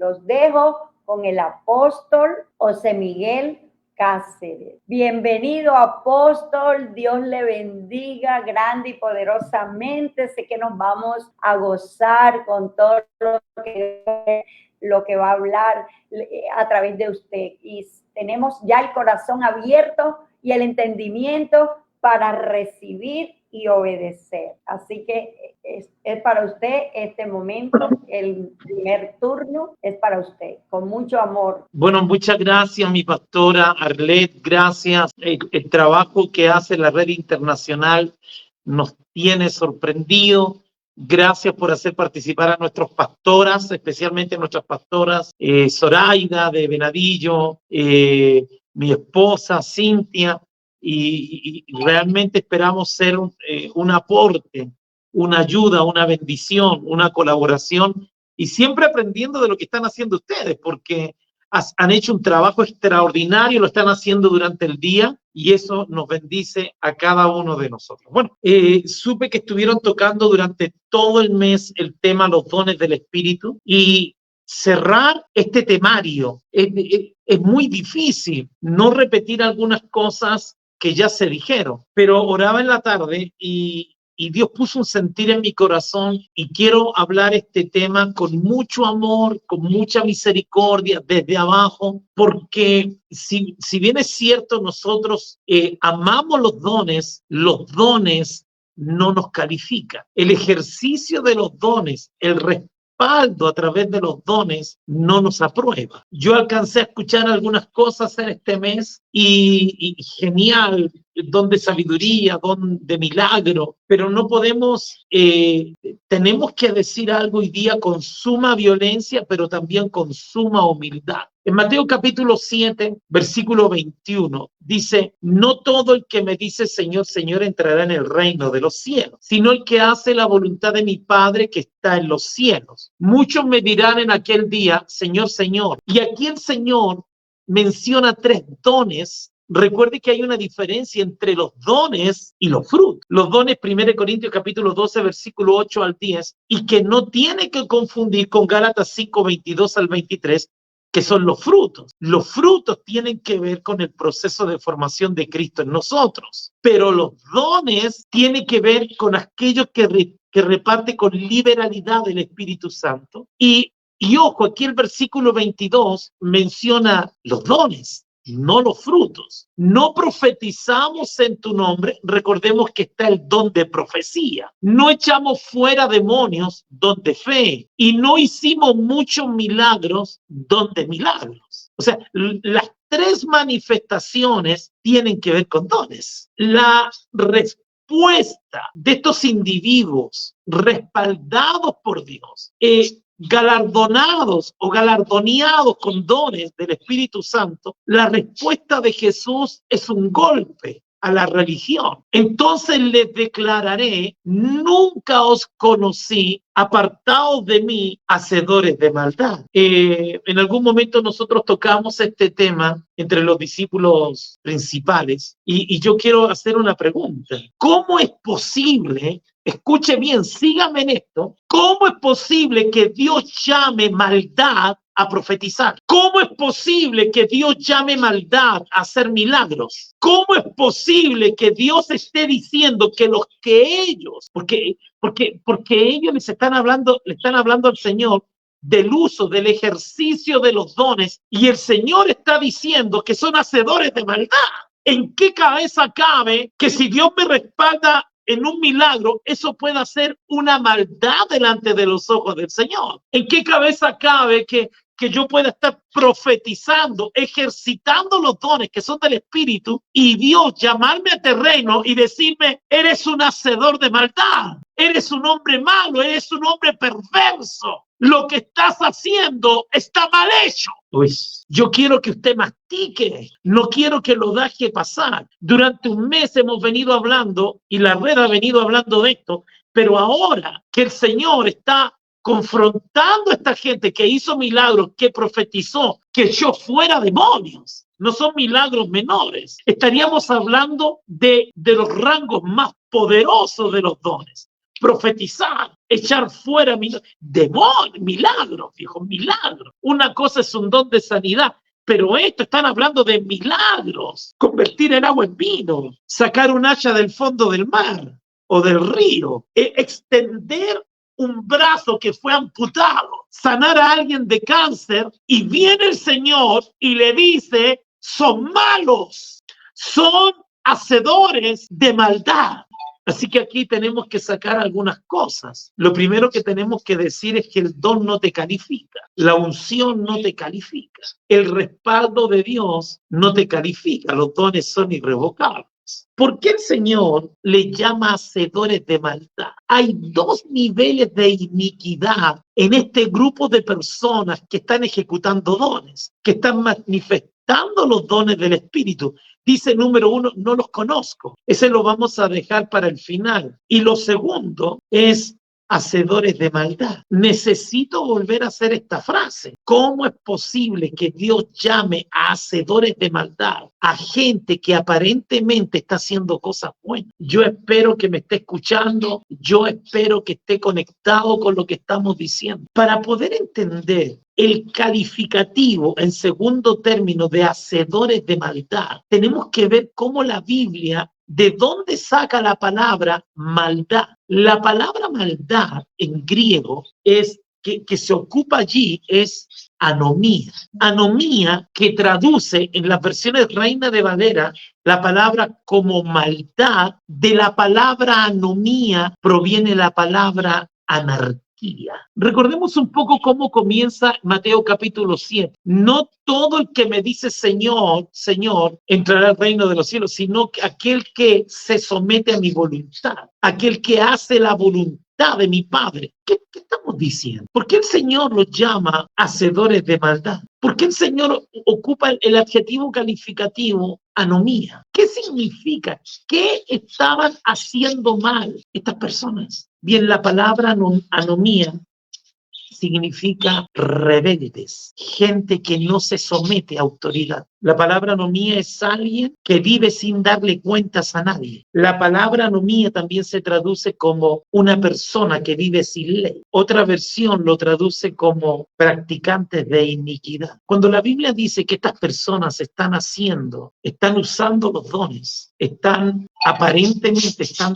Los dejo con el apóstol José Miguel Cáceres. Bienvenido, apóstol. Dios le bendiga grande y poderosamente. Sé que nos vamos a gozar con todo lo que va a hablar a través de usted. Y tenemos ya el corazón abierto y el entendimiento para recibir y obedecer. Así que es para usted este momento, el primer turno es para usted, con mucho amor. Bueno, muchas gracias, mi pastora Arlet, gracias. El trabajo que hace la Red Internacional nos tiene sorprendido. Gracias por hacer participar a nuestras pastoras, especialmente a nuestras pastoras Zoraida de Venadillo, mi esposa Cintia, y realmente esperamos ser un aporte, una ayuda, una bendición, una colaboración, y siempre aprendiendo de lo que están haciendo ustedes, porque han hecho un trabajo extraordinario, lo están haciendo durante el día, y eso nos bendice a cada uno de nosotros. Bueno, supe que estuvieron tocando durante todo el mes el tema los dones del Espíritu, y cerrar este temario es muy difícil, no repetir algunas cosas que ya se dijeron, pero oraba en la tarde y Dios puso un sentir en mi corazón y quiero hablar este tema con mucho amor, con mucha misericordia desde abajo, porque si bien es cierto nosotros amamos los dones no nos califican. El ejercicio de los dones, el respaldo a través de los dones no nos aprueba. Yo alcancé a escuchar algunas cosas en este mes y genial, don de sabiduría, don de milagro, pero no podemos, tenemos que decir algo hoy día con suma violencia, pero también con suma humildad. En Mateo capítulo 7, versículo 21, dice, no todo el que me dice Señor, Señor entrará en el reino de los cielos, sino el que hace la voluntad de mi Padre que está en los cielos. Muchos me dirán en aquel día, Señor, Señor. Y aquí el Señor menciona 3 dones. Recuerde que hay una diferencia entre los dones y los frutos. Los dones, 1 Corintios capítulo 12, versículo 8 al 10, y que no tiene que confundir con Gálatas 5, 22 al 23, que son los frutos. Los frutos tienen que ver con el proceso de formación de Cristo en nosotros, pero los dones tienen que ver con aquellos que reparte con liberalidad el Espíritu Santo. Y ojo, aquí el versículo 22 menciona los dones, no los frutos. No profetizamos en tu nombre, recordemos que está el don de profecía. No echamos fuera demonios, don de fe. Y no hicimos muchos milagros, don de milagros. O sea, las 3 manifestaciones tienen que ver con dones. La respuesta de estos individuos respaldados por Dios, galardonados o galardoneados con dones del Espíritu Santo, la respuesta de Jesús es un golpe a la religión. Entonces les declararé, nunca os conocí, apartados de mí, hacedores de maldad. En algún momento nosotros tocamos este tema entre los discípulos principales y yo quiero hacer una pregunta. ¿Cómo es posible? Escuche bien, sígame en esto. ¿Cómo es posible que Dios llame maldad a profetizar? ¿Cómo es posible que Dios llame maldad a hacer milagros? ¿Cómo es posible que Dios esté diciendo que los que ellos, porque ellos le están hablando al Señor del uso, del ejercicio de los dones, y el Señor está diciendo que son hacedores de maldad? ¿En qué cabeza cabe que si Dios me respalda en un milagro, eso pueda ser una maldad delante de los ojos del Señor? ¿En qué cabeza cabe que yo pueda estar profetizando, ejercitando los dones que son del Espíritu, y Dios llamarme a terreno y decirme, eres un hacedor de maldad, eres un hombre malo, eres un hombre perverso, lo que estás haciendo está mal hecho? Pues yo quiero que usted mastique, no quiero que lo deje pasar. Durante un mes hemos venido hablando, y la red ha venido hablando de esto, pero ahora que el Señor está confrontando a esta gente que hizo milagros, que profetizó, que echó fuera demonios, no son milagros menores. Estaríamos hablando de los rangos más poderosos de los dones. Profetizar, echar fuera demonios, milagros, viejo, milagros. Una cosa es un don de sanidad, pero esto están hablando de milagros. Convertir el agua en vino, sacar un hacha del fondo del mar o del río, extender un brazo que fue amputado, sanar a alguien de cáncer, y viene el Señor y le dice, son malos, son hacedores de maldad. Así que aquí tenemos que sacar algunas cosas. Lo primero que tenemos que decir es que el don no te califica, la unción no te califica, el respaldo de Dios no te califica, los dones son irrevocables. ¿Por qué el Señor le llama hacedores de maldad? Hay dos niveles de iniquidad en este grupo de personas que están ejecutando dones, que están manifestando los dones del Espíritu. Dice número uno, no los conozco. Ese lo vamos a dejar para el final. Y lo segundo es hacedores de maldad. Necesito volver a hacer esta frase. ¿Cómo es posible que Dios llame a hacedores de maldad a gente que aparentemente está haciendo cosas buenas? Yo espero que me esté escuchando, yo espero que esté conectado con lo que estamos diciendo. Para poder entender el calificativo en segundo término de hacedores de maldad, tenemos que ver cómo la Biblia, ¿de dónde saca la palabra maldad? La palabra maldad en griego es que se ocupa allí es anomía. Anomía, que traduce en las versiones Reina de Valera la palabra como maldad. De la palabra anomía proviene la palabra anarquía. Recordemos un poco cómo comienza Mateo capítulo 7. No todo el que me dice Señor, Señor, entrará al reino de los cielos, sino aquel que se somete a mi voluntad, aquel que hace la voluntad de mi Padre. ¿Qué estamos diciendo? ¿Por qué el Señor los llama hacedores de maldad? ¿Por qué el Señor ocupa el adjetivo calificativo anomía? ¿Qué significa? ¿Qué estaban haciendo mal estas personas? Bien, la palabra anomía significa rebeldes, gente que no se somete a autoridad. La palabra anomía es alguien que vive sin darle cuentas a nadie. La palabra anomía también se traduce como una persona que vive sin ley. Otra versión lo traduce como practicantes de iniquidad. Cuando la Biblia dice que estas personas están usando los dones, aparentemente están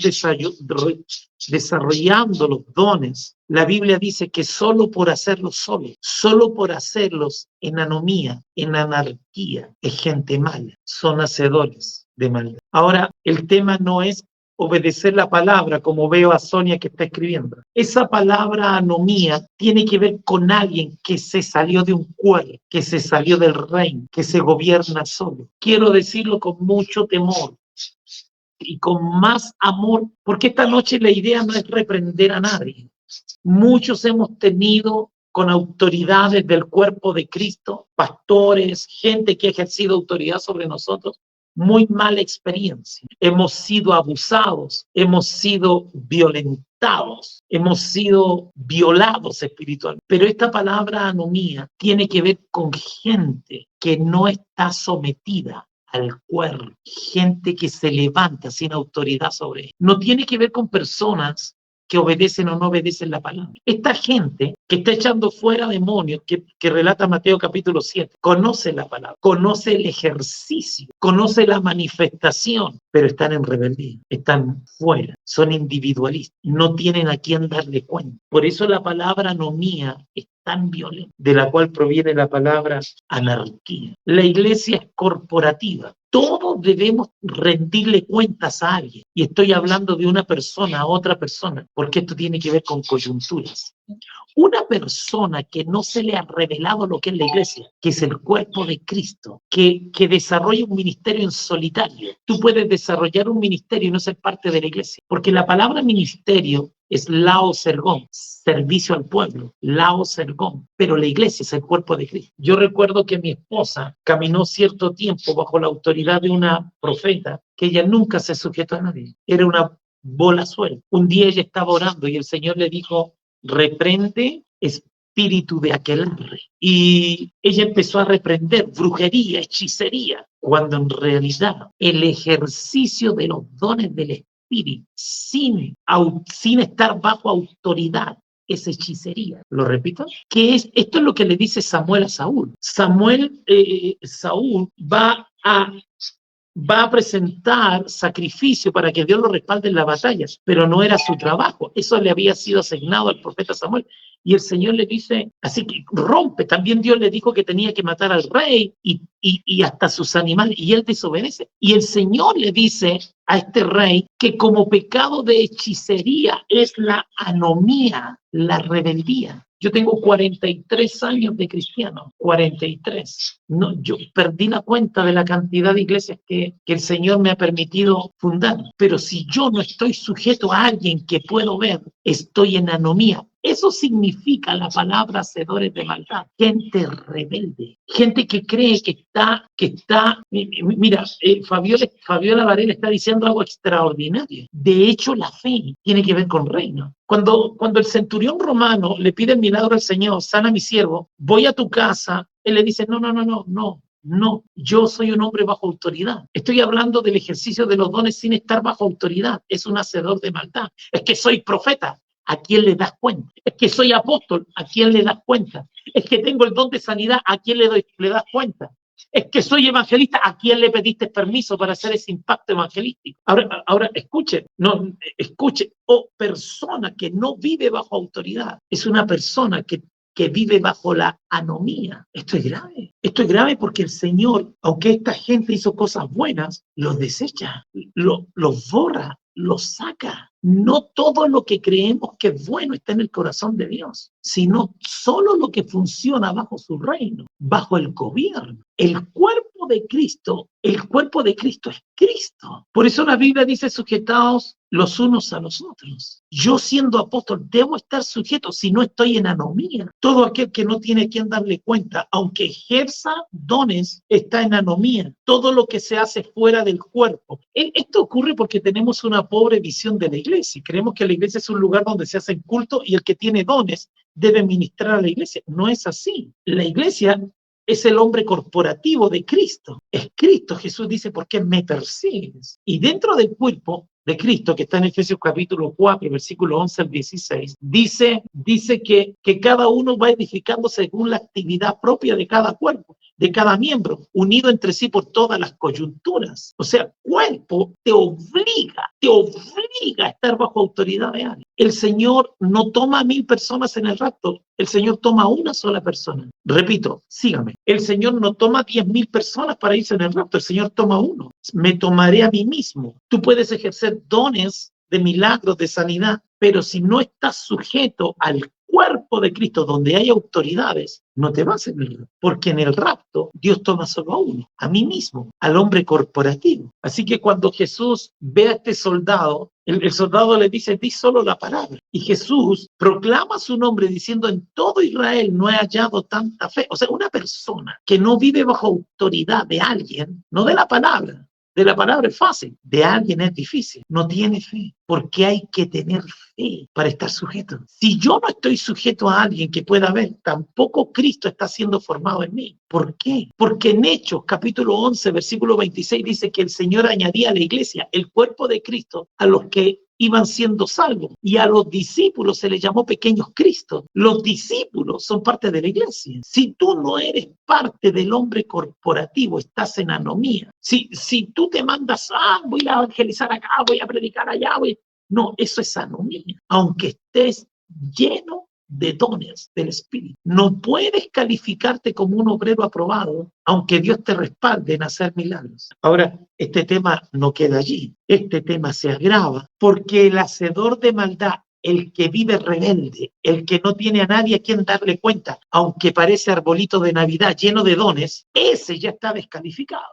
desarrollando los dones, la Biblia dice que solo por hacerlos solo por hacerlos en anomía, en anarquía, es gente mala, son hacedores de maldad. Ahora, el tema no es obedecer la palabra, como veo a Sonia que está escribiendo. Esa palabra anomía tiene que ver con alguien que se salió de un cuerpo, que se salió del reino, que se gobierna solo. Quiero decirlo con mucho temor y con más amor, porque esta noche la idea no es reprender a nadie. Muchos hemos tenido con autoridades del cuerpo de Cristo, pastores, gente que ha ejercido autoridad sobre nosotros, muy mala experiencia. Hemos sido abusados, hemos sido violentados, hemos sido violados espiritualmente. Pero esta palabra anomía tiene que ver con gente que no está sometida al cuerpo, gente que se levanta sin autoridad sobre él. No tiene que ver con personas que obedecen o no obedecen la palabra. Esta gente que está echando fuera demonios, que relata Mateo capítulo 7, conoce la palabra, conoce el ejercicio, conoce la manifestación, pero están en rebeldía, están fuera, son individualistas, no tienen a quién darle cuenta. Por eso la palabra anomía es tan violenta, de la cual proviene la palabra anarquía. La iglesia es corporativa. Todos debemos rendirle cuentas a alguien. Y estoy hablando de una persona a otra persona, porque esto tiene que ver con coyunturas. Una persona que no se le ha revelado lo que es la iglesia, que es el cuerpo de Cristo, que desarrolla un ministerio en solitario. Tú puedes desarrollar un ministerio y no ser parte de la iglesia, porque la palabra ministerio es laos ergón, servicio al pueblo, laos ergón, pero la iglesia es el cuerpo de Cristo. Yo recuerdo que mi esposa caminó cierto tiempo bajo la autoridad de una profeta que ella nunca se sujetó a nadie, era una bola suelta. Un día ella estaba orando y el Señor le dijo: reprende espíritu de aquelarre. Y ella empezó a reprender brujería, hechicería, cuando en realidad el ejercicio de los dones del Espíritu espíritu, sin estar bajo autoridad, es hechicería. ¿Lo repito? Esto es lo que le dice Samuel a Saúl. Saúl va a presentar sacrificio para que Dios lo respalde en las batallas, pero no era su trabajo. Eso le había sido asignado al profeta Samuel. Y el Señor le dice, así que rompe. También Dios le dijo que tenía que matar al rey y hasta sus animales, y él desobedece. Y el Señor le dice a este rey que como pecado de hechicería es la anomía, la rebeldía. Yo tengo 43 años de cristiano, 43. No, yo perdí la cuenta de la cantidad de iglesias que el Señor me ha permitido fundar. Pero si yo no estoy sujeto a alguien que puedo ver, estoy en anomía. Eso significa la palabra hacedores de maldad. Gente rebelde, gente que cree que está. Mira, Fabiola Varela está diciendo algo extraordinario. De hecho, la fe tiene que ver con reino. Cuando el centurión romano le pide el milagro al Señor, sana a mi siervo, voy a tu casa, él le dice, no, yo soy un hombre bajo autoridad. Estoy hablando del ejercicio de los dones sin estar bajo autoridad. Es un hacedor de maldad. Es que soy profeta. ¿A quién le das cuenta? Es que soy apóstol. ¿A quién le das cuenta? Es que tengo el don de sanidad. ¿A quién le das cuenta? Es que soy evangelista. ¿A quién le pediste permiso para hacer ese impacto evangelístico? Ahora escuche. Persona que no vive bajo autoridad es una persona que vive bajo la anomía. Esto es grave. Esto es grave porque el Señor, aunque esta gente hizo cosas buenas, los desecha, los borra, los saca. No todo lo que creemos que es bueno está en el corazón de Dios, sino solo lo que funciona bajo su reino, bajo el gobierno. El cuerpo de Cristo es Cristo. Por eso la Biblia dice sujetaos los unos a los otros. Yo siendo apóstol debo estar sujeto si no estoy en anomía. Todo aquel que no tiene quien darle cuenta, aunque ejerza dones, está en anomía. Todo lo que se hace fuera del cuerpo. Esto ocurre porque tenemos una pobre visión de la iglesia. Creemos que la iglesia es un lugar donde se hacen cultos y el que tiene dones debe ministrar a la iglesia. No es así. La iglesia es el hombre corporativo de Cristo. Es Cristo. Jesús dice, ¿por qué me persigues? Y dentro del cuerpo de Cristo, que está en Efesios capítulo 4, versículo 11 al 16, dice que cada uno va edificando según la actividad propia de cada cuerpo, de cada miembro, unido entre sí por todas las coyunturas. O sea, cuerpo te obliga a estar bajo autoridad de alguien. El Señor no toma a 1000 personas en el rapto, el Señor toma una sola persona. Repito, sígame. El Señor no toma 10.000 personas para irse en el rapto, el Señor toma uno. Me tomaré a mí mismo. Tú puedes ejercer dones de milagros, de sanidad, pero si no estás sujeto al cuerpo de Cristo, donde hay autoridades, no te va a servir, porque en el rapto Dios toma solo a uno, a mí mismo, al hombre corporativo. Así que cuando Jesús ve a este soldado, el soldado le dice, di solo la palabra. Y Jesús proclama su nombre diciendo, en todo Israel no he hallado tanta fe. O sea, una persona que no vive bajo autoridad de alguien, no de la palabra es fácil, de alguien es difícil, no tiene fe, porque hay que tener fe para estar sujeto. Si yo no estoy sujeto a alguien que pueda ver, tampoco Cristo está siendo formado en mí. ¿Por qué? Porque en Hechos capítulo 11, versículo 26 dice que el Señor añadía a la iglesia, el cuerpo de Cristo, a los que iban siendo salvos. Y a los discípulos se les llamó pequeños Cristos. Los discípulos son parte de la iglesia. Si tú no eres parte del hombre corporativo, estás en anomía. Si tú te mandas, voy a evangelizar acá, voy a predicar allá, no, eso es anomía. Aunque estés lleno de dones del Espíritu. No puedes calificarte como un obrero aprobado, aunque Dios te respalde en hacer milagros. Ahora, este tema no queda allí. Este tema se agrava porque el hacedor de maldad, el que vive rebelde, el que no tiene a nadie a quien darle cuenta, aunque parece arbolito de Navidad lleno de dones, ese ya está descalificado,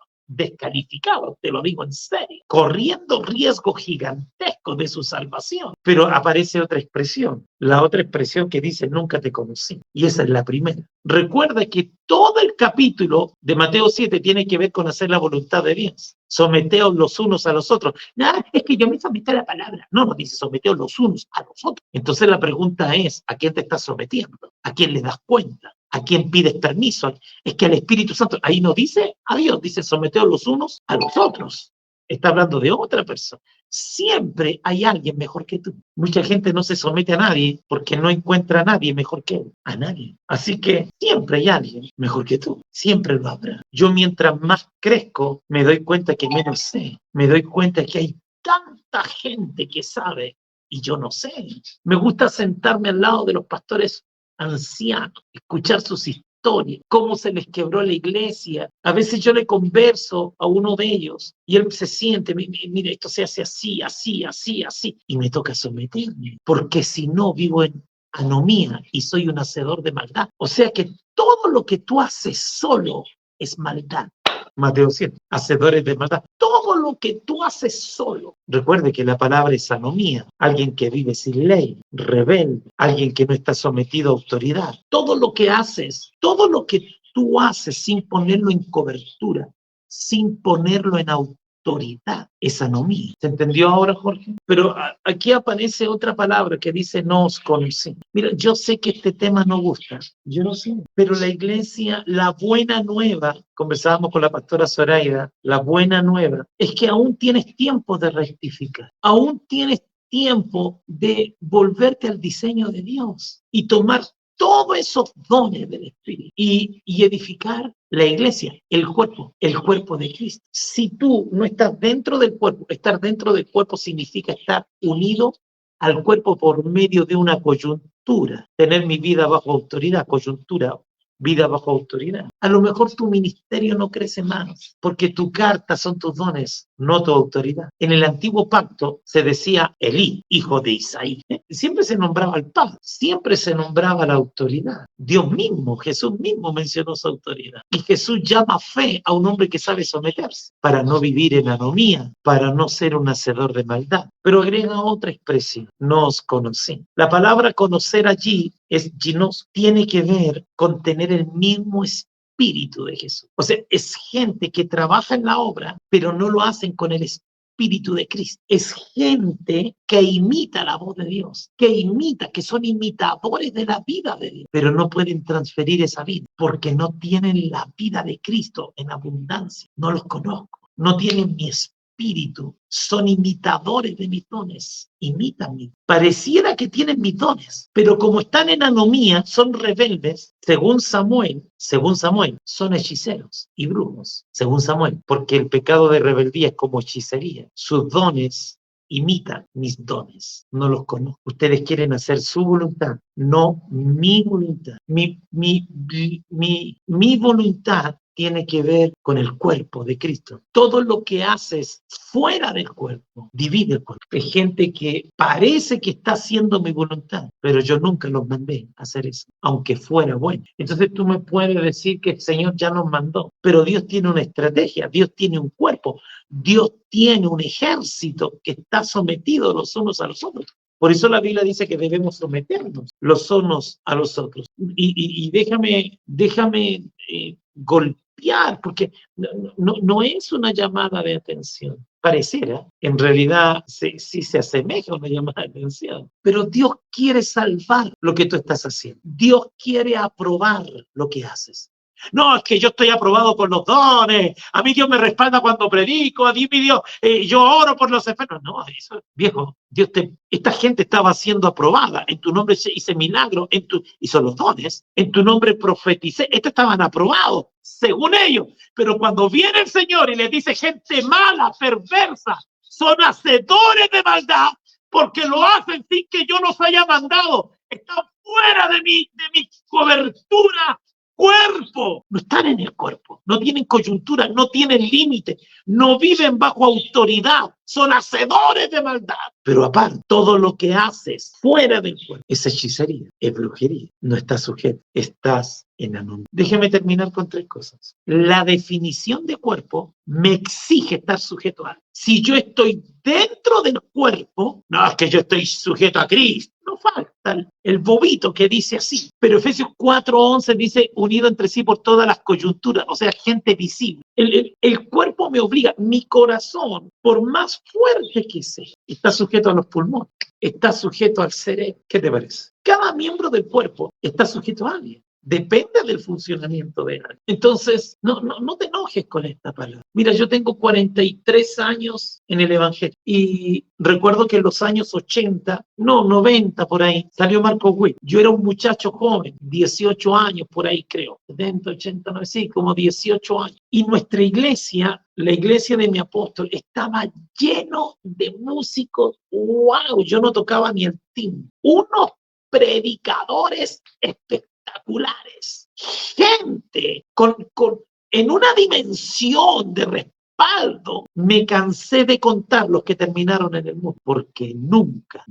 te lo digo en serio, corriendo riesgo gigantesco de su salvación. Pero aparece otra expresión, la otra expresión que dice nunca te conocí, y esa es la primera. Recuerda que todo el capítulo de Mateo 7 tiene que ver con hacer la voluntad de Dios. Someteos los unos a los otros. Nada, es que yo me someto a la palabra. No, dice someteos los unos a los otros. Entonces la pregunta es, ¿a quién te estás sometiendo? ¿A quién le das cuenta? ¿A quién pides permiso? Es que al Espíritu Santo, ahí no dice a Dios, dice someteos los unos a los otros. está hablando de otra persona. Siempre hay alguien mejor que tú. Mucha gente no se somete a nadie porque no encuentra a nadie mejor que él, a nadie. Así que siempre hay alguien mejor que tú, siempre lo habrá. Yo mientras más crezco, me doy cuenta que menos sé, me doy cuenta que hay tanta gente que sabe y yo no sé. Me gusta sentarme al lado de los pastores ancianos, escuchar sus historias, cómo se les quebró la iglesia. A veces yo le converso a uno de ellos y él se siente, mira, esto se hace así, así, así, así, y me toca someterme, porque si no vivo en anomía y soy un hacedor de maldad. O sea que todo lo que tú haces solo es maldad. Mateo 7, hacedores de maldad. Todo lo que tú haces solo. Recuerde que la palabra es anomía. Alguien que vive sin ley, rebelde, alguien que no está sometido a autoridad. Todo lo que haces, todo lo que tú haces sin ponerlo en cobertura, sin ponerlo en autoridad, es anomía. ¿Se entendió ahora, Jorge? Pero aquí aparece otra palabra que dice no os conocí. Mira, yo sé que este tema no gusta, yo no sé, pero la iglesia, la buena nueva, conversábamos con la pastora Zoraida, la buena nueva es que aún tienes tiempo de rectificar, aún tienes tiempo de volverte al diseño de Dios y tomar todos esos dones del Espíritu y edificar la iglesia, el cuerpo de Cristo. Si tú no estás dentro del cuerpo, estar dentro del cuerpo significa estar unido al cuerpo por medio de una coyuntura, tener mi vida bajo autoridad, coyuntura, vida bajo autoridad. A lo mejor tu ministerio no crece más, porque tu carta son tus dones, no tu autoridad. En el antiguo pacto se decía Elí, hijo de Isaí. Siempre se nombraba al Padre, siempre se nombraba la autoridad. Dios mismo, Jesús mismo mencionó su autoridad. Y Jesús llama fe a un hombre que sabe someterse, para no vivir en anomía, para no ser un hacedor de maldad. Pero agrega otra expresión, no os conocí. La palabra conocer allí es ginos, tiene que ver con tener el mismo espíritu de Jesús. O sea, es gente que trabaja en la obra, pero no lo hacen con el espíritu de Cristo. Es gente que imita la voz de Dios, que son imitadores de la vida de Dios, pero no pueden transferir esa vida porque no tienen la vida de Cristo en abundancia. No los conozco, no tienen mi espíritu, son imitadores de mis dones, imítanme. Pareciera que tienen mis dones, pero como están en anomía, son rebeldes, según Samuel, son hechiceros y brujos, según Samuel, porque el pecado de rebeldía es como hechicería. Sus dones imitan mis dones, no los conozco. Ustedes quieren hacer su voluntad, no mi voluntad. Mi voluntad tiene que ver con el cuerpo de Cristo. Todo lo que haces fuera del cuerpo divide el cuerpo. Hay gente que parece que está haciendo mi voluntad, pero yo nunca los mandé a hacer eso, aunque fuera bueno. Entonces tú me puedes decir que el Señor ya nos mandó, pero Dios tiene una estrategia, Dios tiene un cuerpo, Dios tiene un ejército que está sometido los unos a los otros. Por eso la Biblia dice que debemos someternos los unos a los otros. Y déjame golpear, porque no es una llamada de atención. Pareciera, en realidad sí se asemeja a una llamada de atención. Pero Dios quiere salvar lo que tú estás haciendo. Dios quiere aprobar lo que haces. No, es que yo estoy aprobado por los dones, a mí Dios me respalda cuando predico, a mí Dios, yo oro por los enfermos. No, eso, viejo, esta gente estaba siendo aprobada, en tu nombre hice milagros, hizo los dones, en tu nombre profeticé, estos estaban aprobados, según ellos, pero cuando viene el Señor y les dice gente mala, perversa, son hacedores de maldad, porque lo hacen sin que yo los haya mandado, están fuera de mi cobertura, cuerpo, no están en el cuerpo, no tienen coyuntura, no tienen límite, no viven bajo autoridad, son hacedores de maldad. Pero aparte, todo lo que haces fuera del cuerpo es hechicería, es brujería, no estás sujeto, estás en anomía. Déjeme terminar con 3 cosas. La definición de cuerpo me exige estar sujeto a algo. Si yo estoy dentro del cuerpo, no es que yo estoy sujeto a Cristo. No falta el bobito que dice así. Pero Efesios 4:11 dice unido entre sí por todas las coyunturas, o sea, gente visible. El cuerpo me obliga, mi corazón, por más fuerte que sea, está sujeto a los pulmones, está sujeto al cerebro. ¿Qué te parece? Cada miembro del cuerpo está sujeto a alguien. depende del funcionamiento de alguien. Entonces, no te enojes con esta palabra. Mira, yo tengo 43 años en el Evangelio y recuerdo que en los años 80, no, 90 por ahí, salió Marco Witt. Yo era un muchacho joven, 18 años por ahí creo, 70, 80, no sé, como 18 años. Y nuestra iglesia, la iglesia de mi apóstol, estaba lleno de músicos. ¡Wow! Yo no tocaba ni el timbre. Unos predicadores espectaculares. Gente en una dimensión de respaldo. Me cansé de contar los que terminaron en el mundo, porque nunca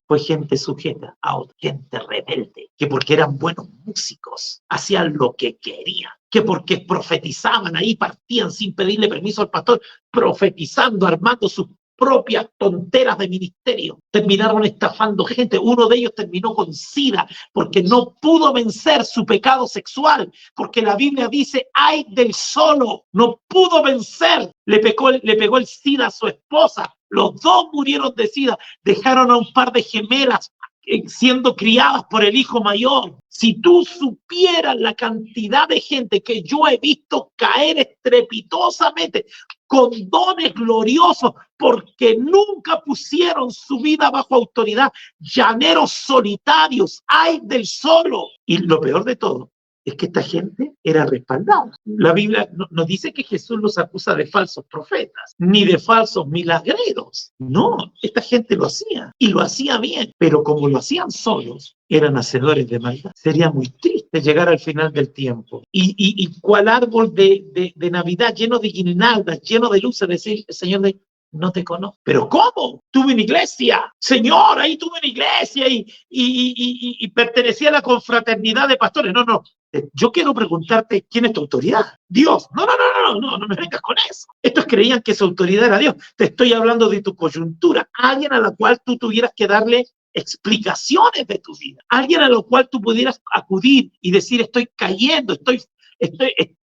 fue gente sujeta a otra, gente rebelde, que porque eran buenos músicos, hacían lo que querían, que porque profetizaban, ahí partían sin pedirle permiso al pastor, profetizando, armando sus propias tonteras de ministerio. Terminaron estafando gente. Uno de ellos terminó con SIDA porque no pudo vencer su pecado sexual, porque la Biblia dice, ay del solo, no pudo vencer. Le pegó el SIDA a su esposa. Los dos murieron de SIDA. Dejaron a un par de gemelas siendo criadas por el hijo mayor. Si tú supieras la cantidad de gente que yo he visto caer estrepitosamente con dones gloriosos porque nunca pusieron su vida bajo autoridad, llaneros solitarios, ay del solo. Y lo peor de todo es que esta gente era respaldada. La Biblia no dice que Jesús los acusa de falsos profetas, ni de falsos milagreros. No, esta gente lo hacía, y lo hacía bien, pero como lo hacían solos, eran hacedores de maldad. Sería muy triste llegar al final del tiempo. Y cuál árbol de Navidad lleno de guirnaldas, lleno de luces, decir, el Señor de no te conozco. ¿Pero cómo? Tuve una iglesia. Señor, ahí tuve una iglesia y pertenecía a la confraternidad de pastores. No. Yo quiero preguntarte, ¿quién es tu autoridad? Dios. No me vengas con eso. Estos creían que su autoridad era Dios. Te estoy hablando de tu coyuntura. Alguien a la cual tú tuvieras que darle explicaciones de tu vida. Alguien a lo cual tú pudieras acudir y decir, estoy cayendo,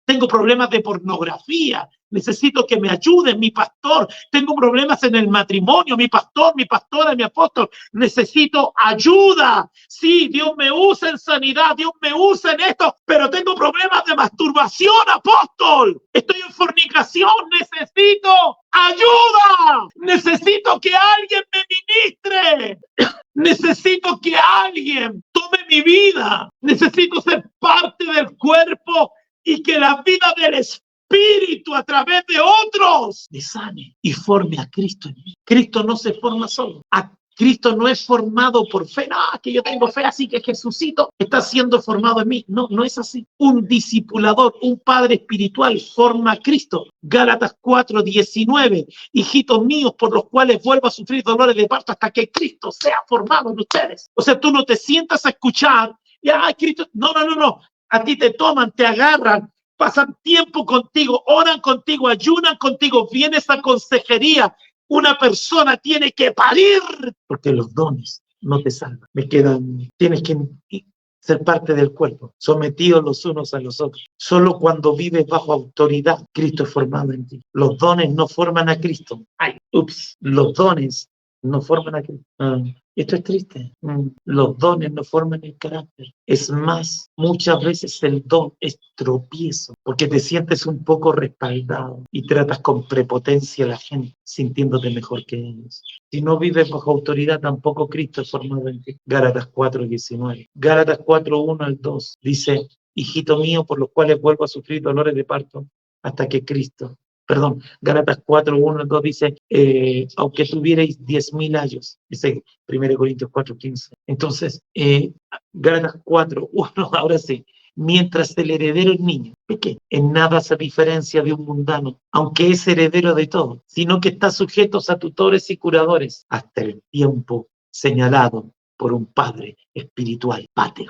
tengo problemas de pornografía, necesito que me ayuden, mi pastor, tengo problemas en el matrimonio, mi pastor, mi pastora, mi apóstol, necesito ayuda. Sí, Dios me usa en sanidad, Dios me usa en esto, pero tengo problemas de masturbación, apóstol. Estoy en fornicación, necesito ayuda. Necesito que alguien me ministre. Necesito que alguien tome mi vida. Necesito ser parte del cuerpo y que la vida del Espíritu a través de otros me sane y forme a Cristo en mí. Cristo no se forma solo. Cristo no es formado por fe. No, que yo tengo fe, así que Jesucito está siendo formado en mí. No es así. Un discipulador, un padre espiritual forma a Cristo. Gálatas 4:19. Hijitos míos, por los cuales vuelvo a sufrir dolores de parto hasta que Cristo sea formado en ustedes. O sea, tú no te sientas a escuchar y, Cristo, no. A ti te toman, te agarran, pasan tiempo contigo, oran contigo, ayunan contigo, vienes a consejería. Una persona tiene que parir porque los dones no te salvan. Tienes que ser parte del cuerpo, sometidos los unos a los otros. Solo cuando vives bajo autoridad, Cristo es formado en ti. Los dones no forman a Cristo. Los dones no forman a Cristo. Esto es triste. Los dones no forman el carácter. Es más, muchas veces el don es tropiezo, porque te sientes un poco respaldado y tratas con prepotencia a la gente, sintiéndote mejor que ellos. Si no vives bajo autoridad, tampoco Cristo es formado en ti. Gálatas 4:19. Gálatas 4:1-2 dice, hijito mío, por los cuales vuelvo a sufrir dolores de parto hasta que Cristo. Gálatas 4:1-2 dice, aunque tuvierais 10.000 años, dice 1 Corintios 4:15. Entonces, Gálatas 4:1, ahora sí, mientras el heredero es niño, pequeño, en nada se diferencia de un mundano, aunque es heredero de todo, sino que está sujeto a tutores y curadores hasta el tiempo señalado por un padre espiritual, pater.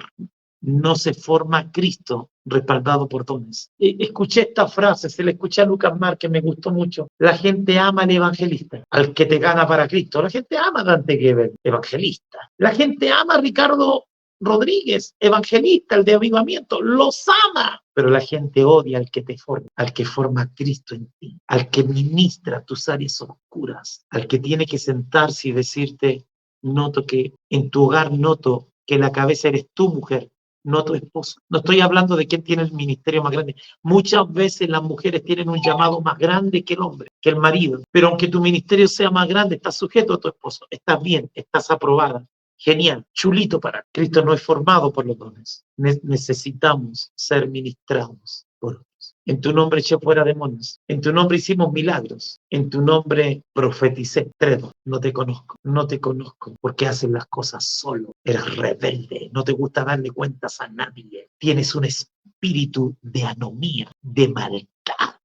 No se forma Cristo respaldado por dones. Escuché esta frase, se la escuché a Lucas Mar, que me gustó mucho. La gente ama al evangelista, al que te gana para Cristo. La gente ama a Dante Gebel, evangelista. La gente ama a Ricardo Rodríguez, evangelista, el de avivamiento. Los ama. Pero la gente odia al que te forma, al que forma a Cristo en ti, al que ministra tus áreas oscuras, al que tiene que sentarse y decirte, noto que en tu hogar, noto que la cabeza eres tú, mujer, no tu esposo. No estoy hablando de quién tiene el ministerio más grande. Muchas veces las mujeres tienen un llamado más grande que el hombre, que el marido. Pero aunque tu ministerio sea más grande, estás sujeto a tu esposo. Estás bien, estás aprobada. Genial, chulito para Cristo. No es formado por los dones. Necesitamos ser ministrados por otros. En tu nombre eché fuera demonios. En tu nombre hicimos milagros. En tu nombre profeticé. Tredo, no te conozco. No te conozco porque haces las cosas solo. Eres rebelde. No te gusta darle cuentas a nadie. Tienes un espíritu de anomía, de maldad.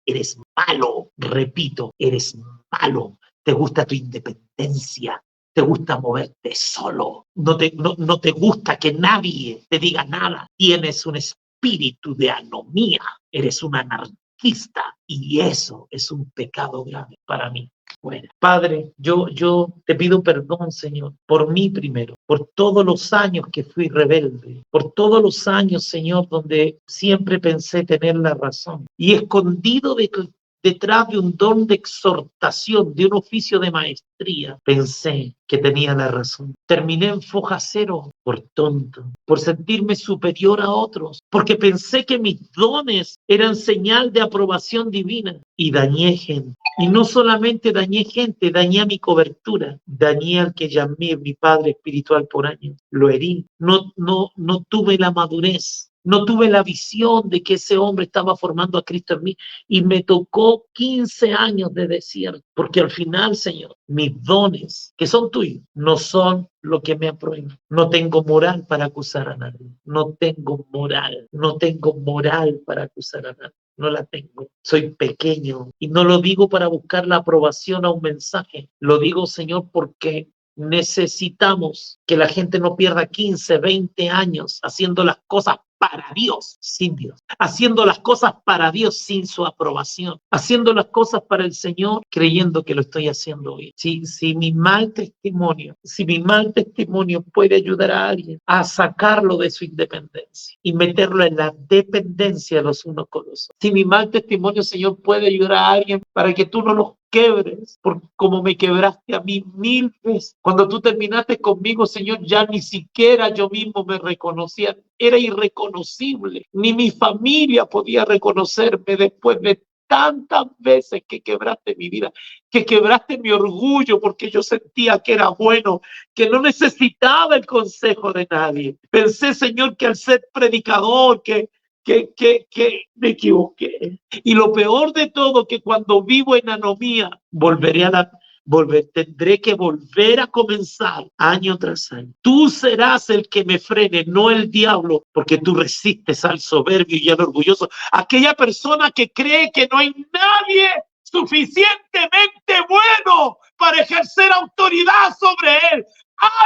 Eres malo. Repito, eres malo. Te gusta tu independencia. Te gusta moverte solo. No te gusta que nadie te diga nada. Tienes un espíritu de anomía. Eres un anarquista y eso es un pecado grave para mí. Bueno, Padre, yo te pido perdón, Señor, por mí primero, por todos los años que fui rebelde, por todos los años, Señor, donde siempre pensé tener la razón y escondido detrás de un don de exhortación, de un oficio de maestría, pensé que tenía la razón. Terminé en foja cero por tonto, por sentirme superior a otros, porque pensé que mis dones eran señal de aprobación divina y dañé gente. Y no solamente dañé gente, dañé a mi cobertura, dañé al que llamé mi padre espiritual por años, lo herí. No tuve la madurez. No tuve la visión de que ese hombre estaba formando a Cristo en mí y me tocó 15 años de desierto, porque al final, Señor, mis dones, que son tuyos, no son lo que me aprueban. No tengo moral para acusar a nadie. No tengo moral para acusar a nadie. No la tengo. Soy pequeño y no lo digo para buscar la aprobación a un mensaje. Lo digo, Señor, porque necesitamos que la gente no pierda 15, 20 años haciendo las cosas para Dios, sin Dios. Haciendo las cosas para Dios sin su aprobación. Haciendo las cosas para el Señor creyendo que lo estoy haciendo bien. Si mi mal testimonio puede ayudar a alguien a sacarlo de su independencia y meterlo en la dependencia los unos con los otros. Si mi mal testimonio, Señor, puede ayudar a alguien para que tú no los quebres, porque como me quebraste a mí 1000 veces. Cuando tú terminaste conmigo, Señor, ya ni siquiera yo mismo me reconocía. Era irreconocible. Ni mi familia podía reconocerme después de tantas veces que quebraste mi vida, que quebraste mi orgullo porque yo sentía que era bueno, que no necesitaba el consejo de nadie. Pensé, Señor, que al ser predicador, que me equivoqué. Y lo peor de todo, que cuando vivo en anomía, tendré que volver a comenzar año tras año. Tú serás el que me frene, no el diablo, porque tú resistes al soberbio y al orgulloso. Aquella persona que cree que no hay nadie suficientemente bueno para ejercer autoridad sobre él.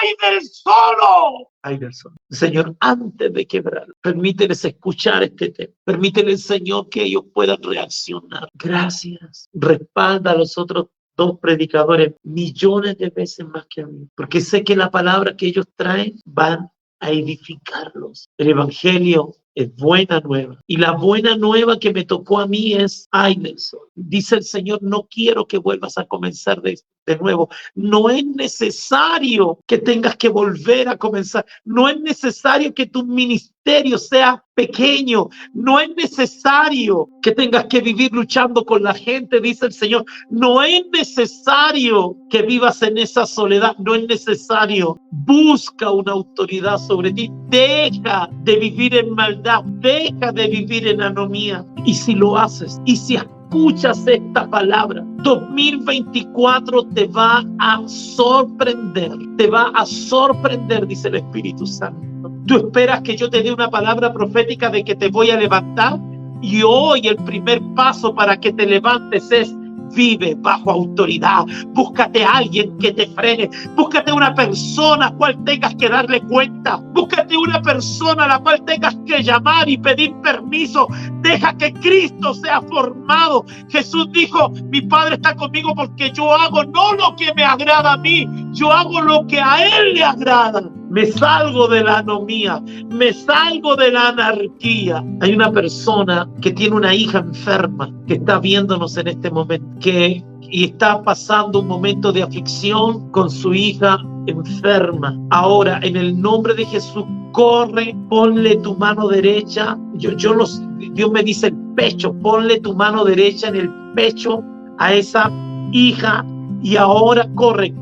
¡Ay del solo! ¡Ay del solo! Señor, antes de quebrar, permíteles escuchar este tema. Permíteles, Señor, que ellos puedan reaccionar. Gracias. Respalda a los otros 2 predicadores millones de veces más que a mí, porque sé que la palabra que ellos traen van a edificarlos. El evangelio es buena nueva. Y la buena nueva que me tocó a mí es, ay Nelson, dice el Señor, no quiero que vuelvas a comenzar de nuevo. No es necesario que tengas que volver a comenzar. No es necesario que tu ministerio sea pequeño. No es necesario que tengas que vivir luchando con la gente, dice el Señor. No es necesario que vivas en esa soledad. No es necesario. Busca una autoridad sobre ti. Deja de vivir en maldad. Deja de vivir en anomía. Y si lo haces, y si escuchas esta palabra, 2024 te va a sorprender. Te va a sorprender, dice el Espíritu Santo. Tú esperas que yo te dé una palabra profética de que te voy a levantar, y hoy el primer paso para que te levantes es: vive bajo autoridad. Búscate a alguien que te frene. Búscate una persona a la cual tengas que darle cuenta. Búscate una persona a la cual tengas que llamar y pedir permiso. Deja que Cristo sea formado. Jesús dijo: mi Padre está conmigo porque yo hago no lo que me agrada a mí, yo hago lo que a Él le agrada. Me salgo de la anomía, me salgo de la anarquía. Hay una persona que tiene una hija enferma que está viéndonos en este momento, que y está pasando un momento de aflicción con su hija enferma. Ahora, en el nombre de Jesús, corre, ponle tu mano derecha. Dios me dice el pecho, ponle tu mano derecha en el pecho a esa hija. Y ahora corre.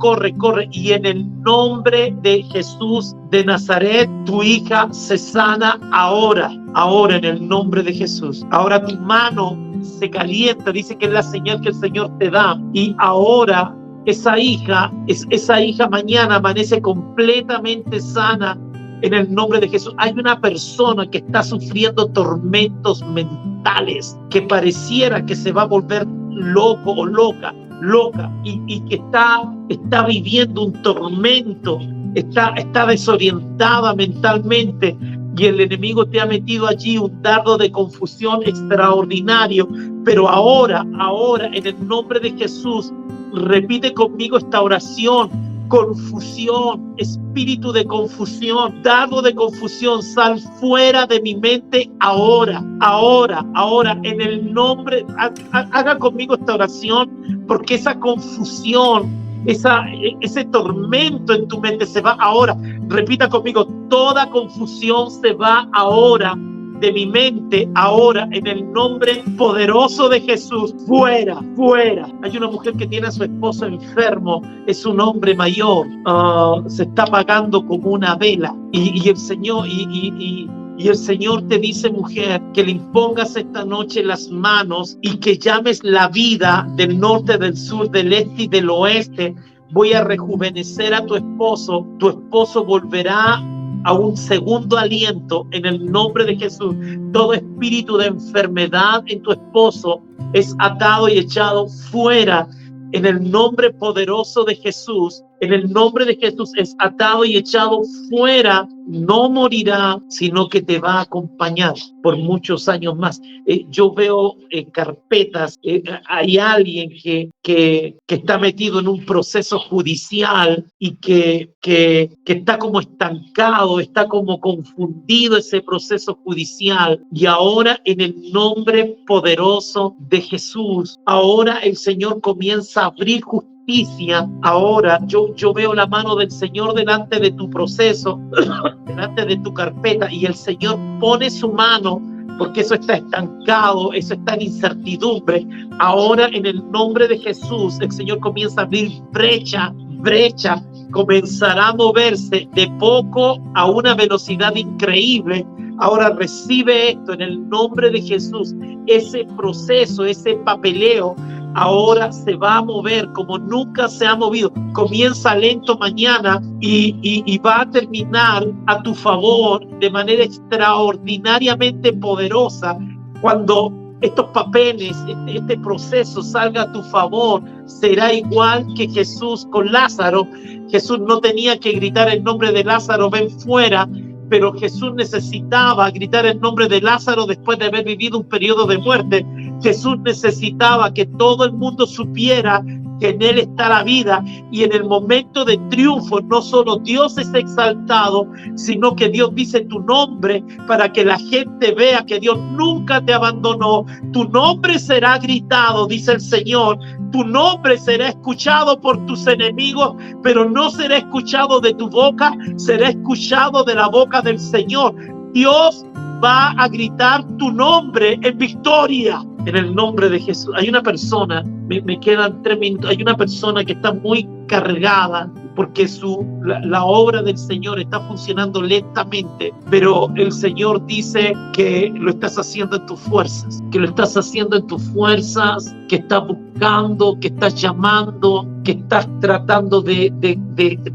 Y en el nombre de Jesús de Nazaret, tu hija se sana ahora en el nombre de Jesús. Ahora tu mano se calienta, dice que es la señal que el Señor te da. Y ahora esa hija mañana amanece completamente sana en el nombre de Jesús. Hay una persona que está sufriendo tormentos mentales, que pareciera que se va a volver loco o loca, y que está viviendo un tormento, está desorientada mentalmente, y el enemigo te ha metido allí un dardo de confusión extraordinario. Pero ahora, en el nombre de Jesús, repite conmigo esta oración: confusión, espíritu de confusión, dardo de confusión, sal fuera de mi mente ahora, en el nombre. Haga conmigo esta oración, porque esa confusión, ese tormento en tu mente se va ahora. Repita conmigo: toda confusión se va ahora de mi mente, ahora, en el nombre poderoso de Jesús. Fuera. Hay una mujer que tiene a su esposo enfermo, es un hombre mayor, se está apagando como una vela, y el Señor y el Señor te dice, mujer, que le impongas esta noche las manos y que llames la vida del norte, del sur, del este y del oeste. Voy a rejuvenecer a tu esposo volverá a un segundo aliento en el nombre de Jesús. Todo espíritu de enfermedad en tu esposo es atado y echado fuera en el nombre poderoso de Jesús. En el nombre de Jesús es atado y echado fuera. No morirá, sino que te va a acompañar por muchos años más. Yo veo carpetas. Hay alguien que está metido en un proceso judicial y que está como estancado, está como confundido ese proceso judicial. Y ahora, en el nombre poderoso de Jesús, ahora el Señor comienza a abrir justicia. Ahora yo veo la mano del Señor delante de tu proceso, delante de tu carpeta, y el Señor pone su mano, porque eso está estancado, eso está en incertidumbre. Ahora, en el nombre de Jesús, el Señor comienza a abrir brecha, comenzará a moverse de poco a una velocidad increíble. Ahora recibe esto en el nombre de Jesús. Ese proceso, ese papeleo, ahora se va a mover como nunca se ha movido. Comienza lento mañana y va a terminar a tu favor de manera extraordinariamente poderosa. Cuando estos papeles, este proceso salga a tu favor, será igual que Jesús con Lázaro. Jesús no tenía que gritar el nombre de Lázaro, ven fuera, pero Jesús necesitaba gritar el nombre de Lázaro después de haber vivido un periodo de muerte. Jesús necesitaba que todo el mundo supiera que en Él está la vida, y en el momento de triunfo no solo Dios es exaltado, sino que Dios dice tu nombre para que la gente vea que Dios nunca te abandonó. Tu nombre será gritado, dice el Señor. Tu nombre será escuchado por tus enemigos, pero no será escuchado de tu boca, será escuchado de la boca del Señor. Dios va a gritar tu nombre en victoria, en el nombre de Jesús. Hay una persona, me quedan 3 minutos, hay una persona que está muy cargada porque la obra del Señor está funcionando lentamente, pero el Señor dice que lo estás haciendo en tus fuerzas, que estás buscando, que estás llamando, que estás tratando de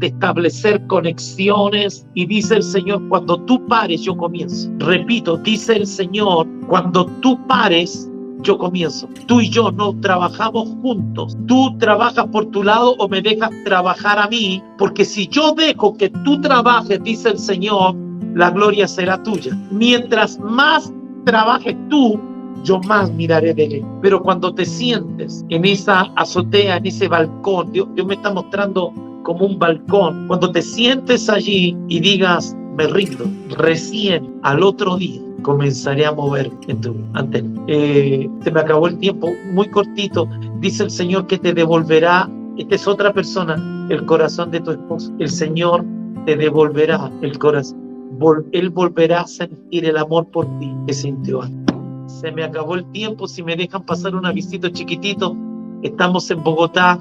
establecer conexiones, y dice el Señor, cuando tú pares, yo comienzo. Repito, dice el Señor, cuando tú pares, yo comienzo. Tú y yo no trabajamos juntos. Tú trabajas por tu lado o me dejas trabajar a mí, porque si yo dejo que tú trabajes, dice el Señor, la gloria será tuya. Mientras más trabajes tú, yo más miraré de Él. Pero cuando te sientes en esa azotea, en ese balcón, Dios me está mostrando como un balcón. Cuando te sientes allí y digas, me rindo, recién al otro día comenzaré a mover en tu antena. Se me acabó el tiempo, muy cortito. dice el Señor que te devolverá, esta es otra persona, el corazón de tu esposo. El Señor te devolverá el corazón. Él volverá a sentir el amor por ti que sintió antes. Se me acabó el tiempo, si me dejan pasar un avisito chiquitito. Estamos en Bogotá,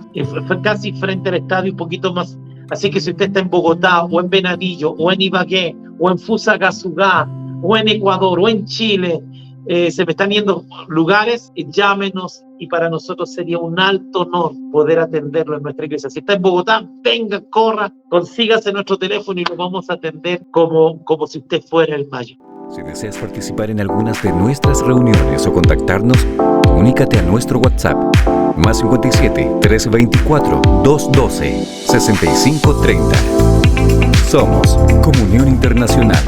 casi frente al estadio, un poquito más. Así que si usted está en Bogotá, o en Venadillo, o en Ibagué, o en Fusagasugá, o en Ecuador, o en Chile, se me están yendo lugares, llámenos, y para nosotros sería un alto honor poder atenderlo en nuestra iglesia. Si está en Bogotá, venga, corra, consígase nuestro teléfono y lo vamos a atender como si usted fuera el mayor. Si deseas participar en algunas de nuestras reuniones o contactarnos, comunícate a nuestro WhatsApp, +57 324 212 6530. Somos Comunión Internacional.